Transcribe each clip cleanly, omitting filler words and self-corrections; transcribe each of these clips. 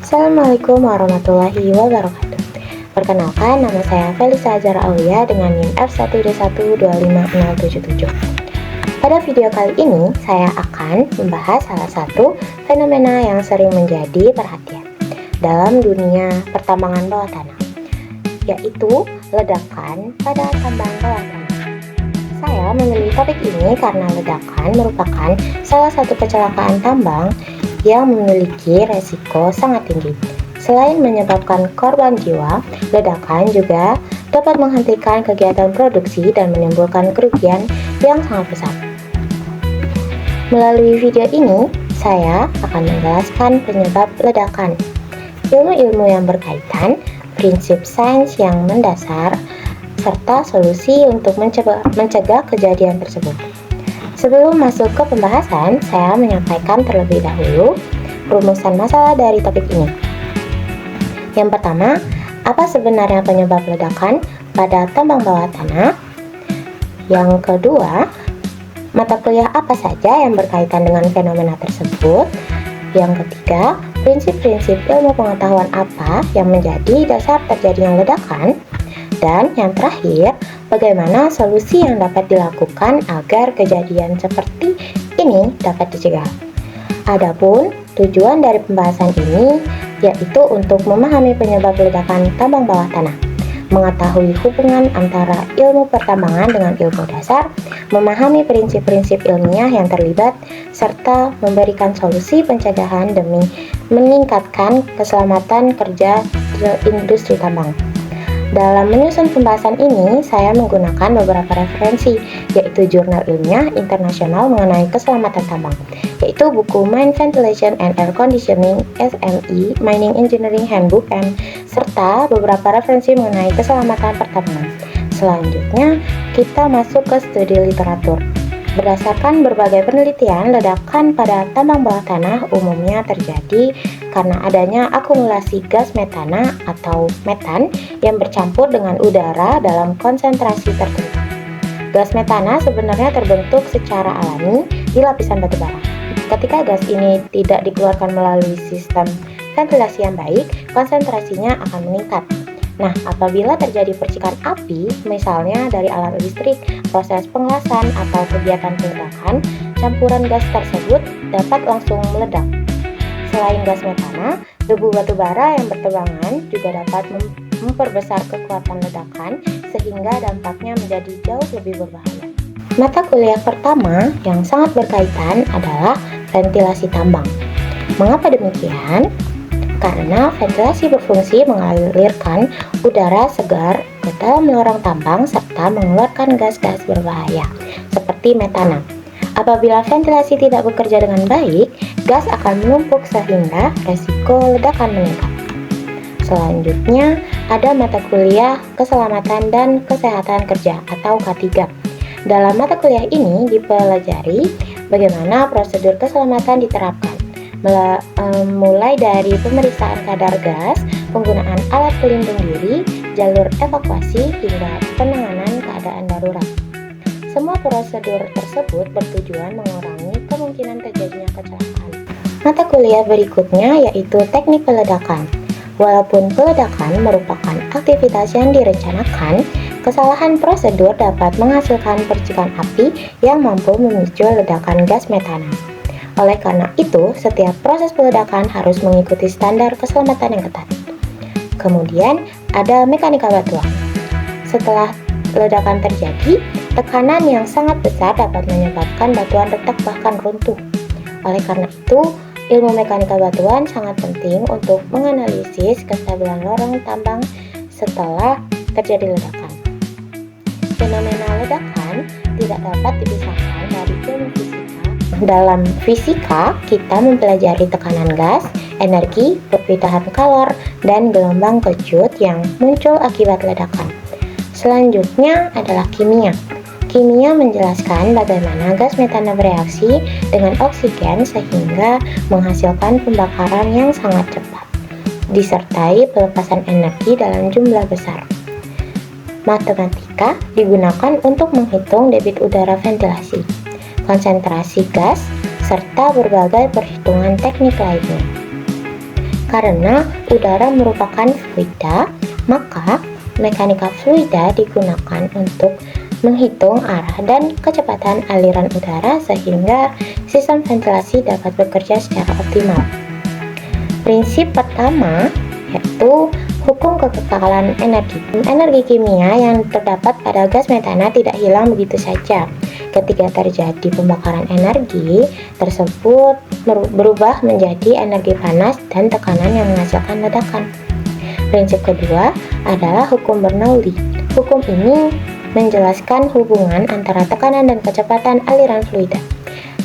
Assalamualaikum warahmatullahi wabarakatuh. Perkenalkan, nama saya Felisa Azhar Aulia dengan NIM F1D1256077. Pada video kali ini, saya akan membahas salah satu fenomena yang sering menjadi perhatian dalam dunia pertambangan bawah tanah, yaitu ledakan pada tambang bawah tanah. Saya memilih topik ini karena ledakan merupakan salah satu kecelakaan tambang yang memiliki resiko sangat tinggi. Selain menyebabkan korban jiwa, ledakan juga dapat menghentikan kegiatan produksi dan menimbulkan kerugian yang sangat besar. Melalui video ini, saya akan menjelaskan penyebab ledakan, ilmu-ilmu yang berkaitan, prinsip sains yang mendasar, serta solusi untuk mencegah kejadian tersebut. Sebelum masuk ke pembahasan, saya menyampaikan terlebih dahulu rumusan masalah dari topik ini. Yang pertama, apa sebenarnya penyebab ledakan pada tambang bawah tanah? Yang kedua, mata kuliah apa saja yang berkaitan dengan fenomena tersebut? Yang ketiga, prinsip-prinsip ilmu pengetahuan apa yang menjadi dasar terjadinya ledakan? Dan yang terakhir, bagaimana solusi yang dapat dilakukan agar kejadian seperti ini dapat dicegah. Adapun tujuan dari pembahasan ini yaitu untuk memahami penyebab ledakan tambang bawah tanah, mengetahui hubungan antara ilmu pertambangan dengan ilmu dasar, memahami prinsip-prinsip ilmiah yang terlibat, serta memberikan solusi pencegahan demi meningkatkan keselamatan kerja industri tambang. Dalam menyusun pembahasan ini, saya menggunakan beberapa referensi, yaitu jurnal ilmiah internasional mengenai keselamatan tambang, yaitu buku Mine Ventilation and Air Conditioning SME Mining Engineering Handbook and serta beberapa referensi mengenai keselamatan pertambangan. Selanjutnya, kita masuk ke studi literatur. Berdasarkan berbagai penelitian, ledakan pada tambang bawah tanah umumnya terjadi karena adanya akumulasi gas metana atau metan yang bercampur dengan udara dalam konsentrasi tertentu. Gas metana sebenarnya terbentuk secara alami di lapisan batu bara. Ketika gas ini tidak dikeluarkan melalui sistem ventilasi yang baik, konsentrasinya akan meningkat. Nah, apabila terjadi percikan api, misalnya dari alat listrik, proses pengelasan, atau kegiatan peledakan, campuran gas tersebut dapat langsung meledak. Selain gas metana, debu batu bara yang bertebangan juga dapat memperbesar kekuatan ledakan sehingga dampaknya menjadi jauh lebih berbahaya. Mata kuliah pertama yang sangat berkaitan adalah ventilasi tambang. Mengapa demikian? Karena ventilasi berfungsi mengalirkan udara segar ke dalam lorong tambang serta mengeluarkan gas-gas berbahaya seperti metana. Apabila ventilasi tidak bekerja dengan baik, gas akan menumpuk sehingga resiko ledakan meningkat. Selanjutnya, ada mata kuliah keselamatan dan kesehatan kerja atau K3. Dalam mata kuliah ini dipelajari bagaimana prosedur keselamatan diterapkan, mulai dari pemeriksaan kadar gas, penggunaan alat pelindung diri, jalur evakuasi, hingga penanganan keadaan darurat. Semua prosedur tersebut bertujuan mengurangi kemungkinan terjadinya kecelakaan. Mata kuliah berikutnya yaitu teknik peledakan. Walaupun peledakan merupakan aktivitas yang direncanakan, kesalahan prosedur dapat menghasilkan percikan api yang mampu memicu ledakan gas metana. Oleh karena itu, setiap proses peledakan harus mengikuti standar keselamatan yang ketat. Kemudian, ada mekanika batuan. Setelah ledakan terjadi, tekanan yang sangat besar dapat menyebabkan batuan retak bahkan runtuh. Oleh karena itu, ilmu mekanika batuan sangat penting untuk menganalisis kestabilan lorong tambang setelah terjadi ledakan. Fenomena ledakan tidak dapat dipisahkan dari ilmu fisika. Dalam fisika, kita mempelajari tekanan gas, energi, perpindahan kalor, dan gelombang kejut yang muncul akibat ledakan. Selanjutnya adalah kimia. Kimia menjelaskan bagaimana gas metana bereaksi dengan oksigen sehingga menghasilkan pembakaran yang sangat cepat, disertai pelepasan energi dalam jumlah besar. Matematika digunakan untuk menghitung debit udara ventilasi, konsentrasi gas, serta berbagai perhitungan teknik lainnya. Karena udara merupakan fluida, maka mekanika fluida digunakan untuk menghitung arah dan kecepatan aliran udara sehingga sistem ventilasi dapat bekerja secara optimal. Prinsip pertama yaitu hukum kekekalan energi. Energi kimia yang terdapat pada gas metana tidak hilang begitu saja. Ketika terjadi pembakaran energi tersebut berubah menjadi energi panas dan tekanan yang menghasilkan ledakan. Prinsip kedua adalah hukum Bernoulli. Hukum ini menjelaskan hubungan antara tekanan dan kecepatan aliran fluida.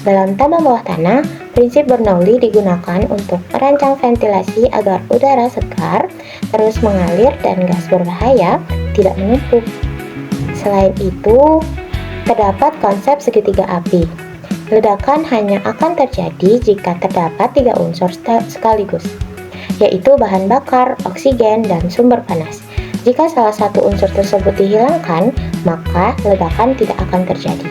Dalam tambang bawah tanah, prinsip Bernoulli digunakan untuk merancang ventilasi agar udara segar terus mengalir dan gas berbahaya tidak menumpuk. Selain itu, terdapat konsep segitiga api. Ledakan hanya akan terjadi jika terdapat 3 unsur sekaligus, yaitu bahan bakar, oksigen, dan sumber panas. Jika salah satu unsur tersebut dihilangkan, maka ledakan tidak akan terjadi.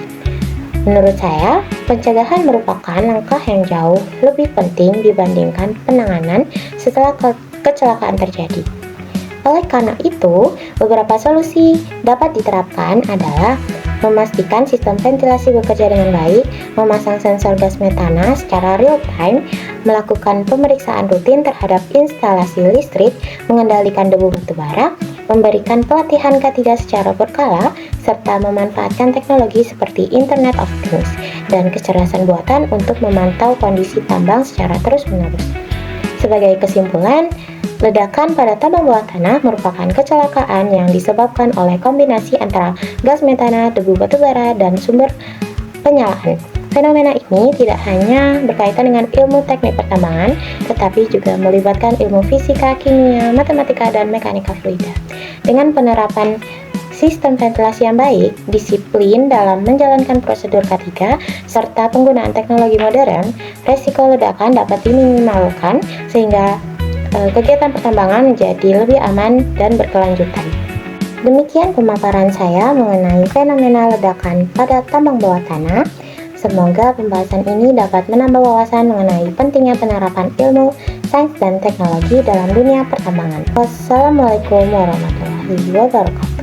Menurut saya, pencegahan merupakan langkah yang jauh lebih penting dibandingkan penanganan setelah kecelakaan terjadi. Oleh karena itu, beberapa solusi dapat diterapkan adalah memastikan sistem ventilasi bekerja dengan baik, memasang sensor gas metana secara real time, melakukan pemeriksaan rutin terhadap instalasi listrik, mengendalikan debu batubara, memberikan pelatihan K3 secara berkala, serta memanfaatkan teknologi seperti Internet of Things dan kecerdasan buatan untuk memantau kondisi tambang secara terus-menerus. Sebagai kesimpulan, ledakan pada tambang bawah tanah merupakan kecelakaan yang disebabkan oleh kombinasi antara gas metana, debu batubara, dan sumber penyalaan. Fenomena ini tidak hanya berkaitan dengan ilmu teknik pertambangan, tetapi juga melibatkan ilmu fisika, kimia, matematika, dan mekanika fluida. Dengan penerapan sistem ventilasi yang baik, disiplin dalam menjalankan prosedur K3, serta penggunaan teknologi modern, resiko ledakan dapat diminimalkan sehingga kegiatan pertambangan menjadi lebih aman dan berkelanjutan. Demikian pemaparan saya mengenai fenomena ledakan pada tambang bawah tanah. Semoga pembahasan ini dapat menambah wawasan mengenai pentingnya penerapan ilmu, sains, dan teknologi dalam dunia pertambangan. Wassalamualaikum warahmatullahi wabarakatuh.